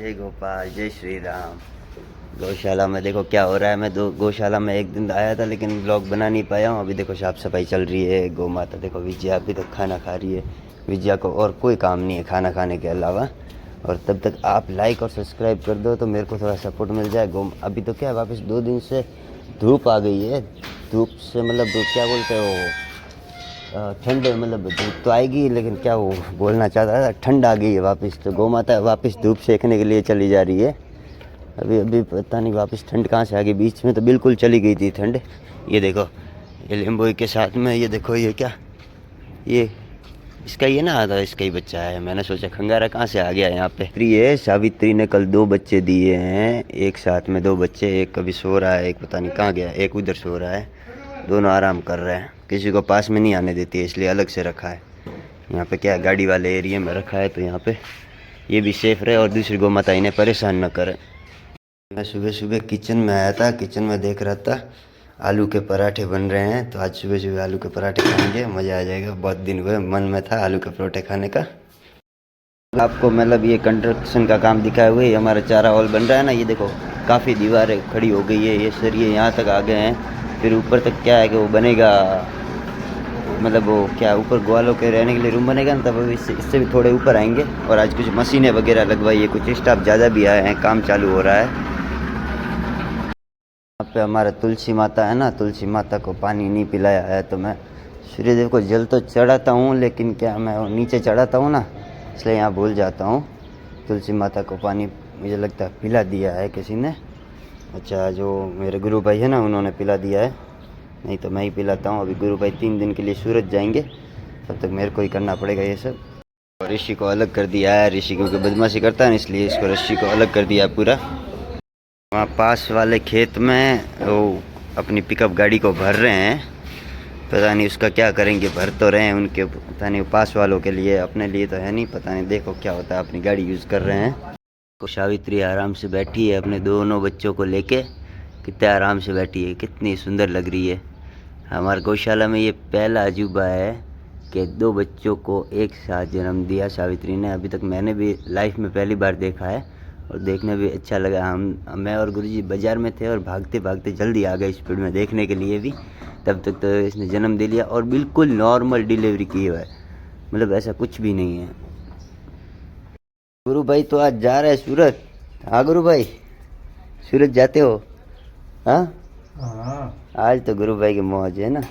जय गोपाल, जय श्री राम। गौशाला में देखो क्या हो रहा है। मैं गौशाला में एक दिन आया था लेकिन ब्लॉग बना नहीं पाया हूँ। अभी देखो साफ सफाई चल रही है। गौ माता देखो विजया अभी तक खाना खा रही है। विजया को और कोई काम नहीं है खाना खाने के अलावा। और तब तक आप लाइक और सब्सक्राइब कर दो तो मेरे को थोड़ा सपोर्ट मिल जाए। अभी तो क्या है, वापस 2 दिन से धूप आ गई है। धूप से मतलब क्या बोलते हैं वो, ठंड, मतलब धूप तो आएगी लेकिन क्या वो बोलना चाहता था, ठंड आ गई है वापस। तो गौ माता वापस धूप सेकने के लिए चली जा रही है। अभी अभी पता नहीं वापस ठंड कहाँ से आ गई। बीच में तो बिल्कुल चली गई थी ठंड। ये देखो ये लिम्बोई के साथ में, ये देखो ये क्या, ये इसका ये ना आता, इसका ही बच्चा है। मैंने सोचा खंगारा कहाँ से आ गया यहाँ पे। ये सावित्री ने कल 2 बच्चे दिए हैं एक साथ में, 2 बच्चे। एक कभी सो रहा है, एक पता नहीं कहाँ गया, एक उधर सो रहा है। दोनों आराम कर रहे हैं। किसी को पास में नहीं आने देती है इसलिए अलग से रखा है। यहाँ पे क्या है, गाड़ी वाले एरिया में रखा है तो यहाँ पे ये भी सेफ रहे और दूसरी गौ माता इन्हें परेशान न करे। मैं सुबह सुबह किचन में आया था। किचन में देख रहा था आलू के पराठे बन रहे हैं। तो आज सुबह सुबह आलू के पराठे खाएंगे, मज़ा आ जाएगा। बहुत दिन हुए मन में था आलू के पराठे खाने का। आपको मतलब ये कंस्ट्रक्शन का काम दिखाए हुए हमारा चारा हॉल बन रहा है ना। ये देखो काफ़ी दीवारें खड़ी हो गई है, ये सरिये यहाँ तक आ गए हैं। फिर ऊपर तक क्या है कि वो बनेगा, मतलब वो क्या ऊपर ग्वालों के रहने के लिए रूम बनेगा ना, तब इससे भी थोड़े ऊपर आएंगे। और आज कुछ मशीनें वगैरह लगवाई है, कुछ स्टाफ ज़्यादा भी आए हैं, काम चालू हो रहा है। यहाँ पे हमारा तुलसी माता है ना, तुलसी माता को पानी नहीं पिलाया है तो मैं सूर्यदेव को जल तो चढ़ाता हूँ लेकिन क्या मैं नीचे चढ़ाता हूँ ना, इसलिए यहाँ भूल जाता हूँ। तुलसी माता को पानी मुझे लगता है पिला दिया है किसी ने। अच्छा, जो मेरे गुरु भाई है ना उन्होंने पिला दिया है, नहीं तो मैं ही पिलाता हूँ। अभी गुरु भाई 3 दिन के लिए सूरत जाएंगे, तब तक मेरे को ही करना पड़ेगा ये सब। और ऋषि को अलग कर दिया है। ऋषि क्योंकि बदमाशी करता है ना, इसलिए इसको ऋषि को अलग कर दिया है पूरा। वहाँ पास वाले खेत में वो अपनी पिकअप गाड़ी को भर रहे हैं, पता नहीं उसका क्या करेंगे। भर तो रहे हैं उनके, पता नहीं पास वालों के लिए, अपने लिए तो है नहीं, पता नहीं। देखो क्या होता है, अपनी गाड़ी यूज़ कर रहे हैं। तो सावित्री आराम से बैठी है अपने दोनों बच्चों को लेके। कितने आराम से बैठी है, कितनी सुंदर लग रही है। हमारे गौशाला में ये पहला अजूबा है कि 2 बच्चों को एक साथ जन्म दिया सावित्री ने। अभी तक मैंने भी लाइफ में पहली बार देखा है और देखने भी अच्छा लगा। मैं और गुरुजी बाज़ार में थे और भागते भागते जल्दी आ गए स्पीड में देखने के लिए भी। तब तक तो इसने जन्म दे लिया और बिल्कुल नॉर्मल डिलीवरी की है, मतलब ऐसा कुछ भी नहीं है। गुरु भाई तो आज जा रहे हैं सूरत। हाँ गुरु भाई, सूरत जाते हो? हाँ, आज तो गुरु भाई की मौज है ना।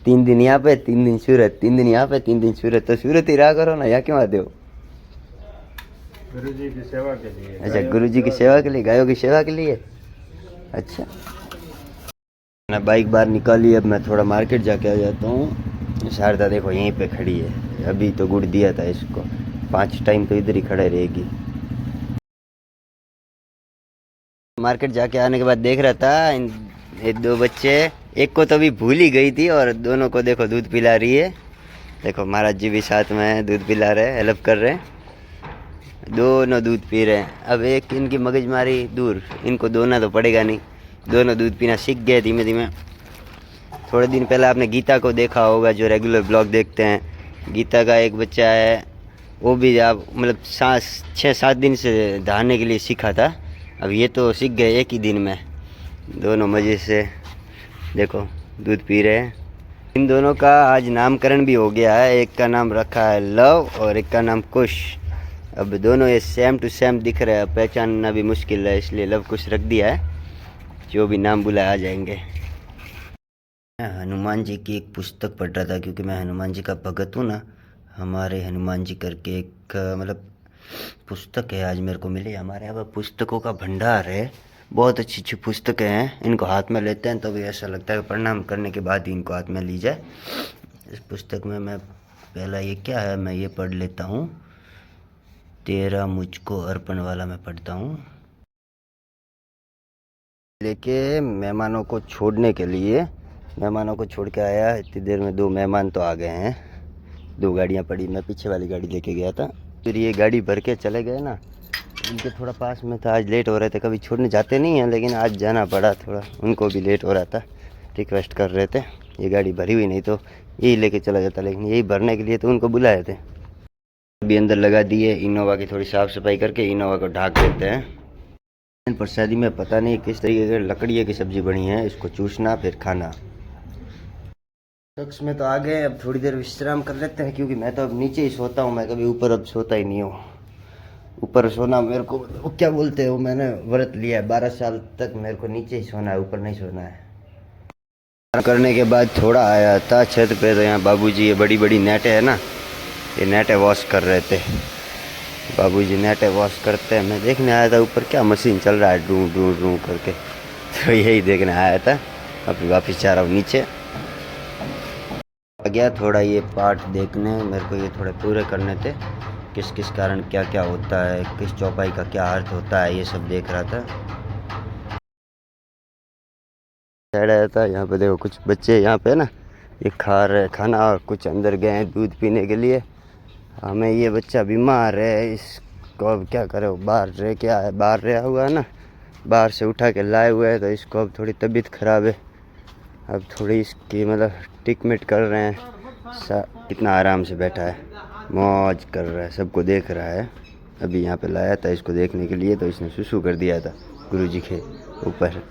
3 दिन यहाँ पे, 3 दिन सूरत, 3 दिन यहाँ पे, 3 दिन सूरत। तो सूरत ही रहा करो ना, यहाँ क्यों आते हो? गुरु जी की सेवा के लिए। अच्छा, गुरु जी की सेवा के लिए, गायों की सेवा के लिए। अच्छा, मैंने बाइक बाहर निकाली। अब मैं थोड़ा मार्केट जाके आ जाता हूँ। शारदा देखो यहीं पे खड़ी है। अभी तो गुड़ दिया था इसको, 5 टाइम तो इधर ही खड़े रहेगी। मार्केट जाके आने के बाद देख रहा था ये 2 बच्चे, एक को तो अभी भूल ही गई थी और दोनों को देखो दूध पिला रही है। देखो महाराज जी भी साथ में है, दूध पिला रहे हैं, हेल्प कर रहे हैं। दोनों दूध पी रहे हैं। अब एक इनकी मगजमारी दूर, इनको दोना तो पड़ेगा नहीं। दोनों दूध पीना सीख गए धीमे धीमे। थोड़े दिन पहले आपने गीता को देखा होगा, जो रेगुलर ब्लॉग देखते हैं। गीता का एक बच्चा है, वो भी आप मतलब 6-7 दिन से दहाने के लिए सीखा था। अब ये तो सीख गए एक ही दिन में। दोनों मज़े से देखो दूध पी रहे हैं। इन दोनों का आज नामकरण भी हो गया है। एक का नाम रखा है लव और एक का नाम कुश। अब दोनों ये सेम टू सेम दिख रहे हैं, पहचानना भी मुश्किल है, इसलिए लव कुश रख दिया है। जो भी नाम बुलाए आ जाएंगे। मैं हनुमान जी की एक पुस्तक पढ़ रहा था, क्योंकि मैं हनुमान जी का भगत हूँ ना। हमारे हनुमान जी करके एक मतलब पुस्तक है, आज मेरे को मिली। हमारे यहाँ पर पुस्तकों का भंडार है, बहुत अच्छी अच्छी पुस्तकें हैं। इनको हाथ में लेते हैं तो भी ऐसा लगता है कि प्रणाम करने के बाद ही इनको हाथ में ली जाए। इस पुस्तक में मैं पहला ये क्या है, मैं ये पढ़ लेता हूँ। तेरा मुझको अर्पण वाला मैं पढ़ता हूँ। लेके मेहमानों को छोड़ने के लिए, मेहमानों को छोड़ के आया। इतनी देर में 2 मेहमान तो आ गए हैं। 2 गाड़ियाँ पड़ी, मैं पीछे वाली गाड़ी लेके गया था, फिर ये गाड़ी भर के चले गए ना। इनके थोड़ा पास में था, आज लेट हो रहे थे। कभी छोड़ने जाते नहीं हैं लेकिन आज जाना पड़ा, थोड़ा उनको भी लेट हो रहा था, रिक्वेस्ट कर रहे थे। ये गाड़ी भरी हुई, नहीं तो यही लेके चला जाता, लेकिन यही भरने के लिए तो उनको बुलाए थे। भी अंदर लगा दिए। इनोवा की थोड़ी साफ़ सफाई करके इनोवा को ढाक देते हैं। प्रसादी में पता नहीं किस तरीके की लकड़ियों की सब्ज़ी बनी है, इसको चूसना फिर खाना। कक्ष में तो आ गए, अब थोड़ी देर विश्राम कर लेते हैं क्योंकि मैं तो अब नीचे ही सोता हूँ। मैं कभी ऊपर अब सोता ही नहीं हूँ। ऊपर सोना मेरे को वो क्या बोलते हैं, वो मैंने व्रत लिया है 12 साल तक, मेरे को नीचे ही सोना है, ऊपर नहीं सोना है। करने के बाद थोड़ा आया था छत पे, तो यहाँ बाबूजी ये बड़ी बड़ी नेटें है ना, ये नेटें वॉश कर रहे थे। बाबूजी नेटें वॉश करते हैं। मैं देखने आया था ऊपर क्या मशीन चल रहा है, डू डू डू करके, तो यही देखने आया था। अभी वापस जा रहा हूँ नीचे। आ गया थोड़ा ये पार्ट देखने, मेरे को ये थोड़े पूरे करने थे, किस किस कारण क्या क्या होता है, किस चौपाई का क्या अर्थ होता है, ये सब देख रहा था। साइड आया था, यहाँ पे देखो कुछ बच्चे यहाँ पे ना ये खा रहे खाना, और कुछ अंदर गए हैं दूध पीने के लिए। हमें ये बच्चा बीमार है, इसको अब क्या करो, बाहर रह क्या है, बाहर रहा हुआ है ना, बाहर से उठा के लाए हुए हैं, तो इसको अब थोड़ी तबीयत ख़राब है। अब थोड़ी इसकी मतलब ट्रीटमेंट कर रहे हैं। कितना आराम से बैठा है, मौज कर रहा है, सबको देख रहा है। अभी यहाँ पे लाया था इसको देखने के लिए, तो इसने सुसु कर दिया था गुरुजी के ऊपर।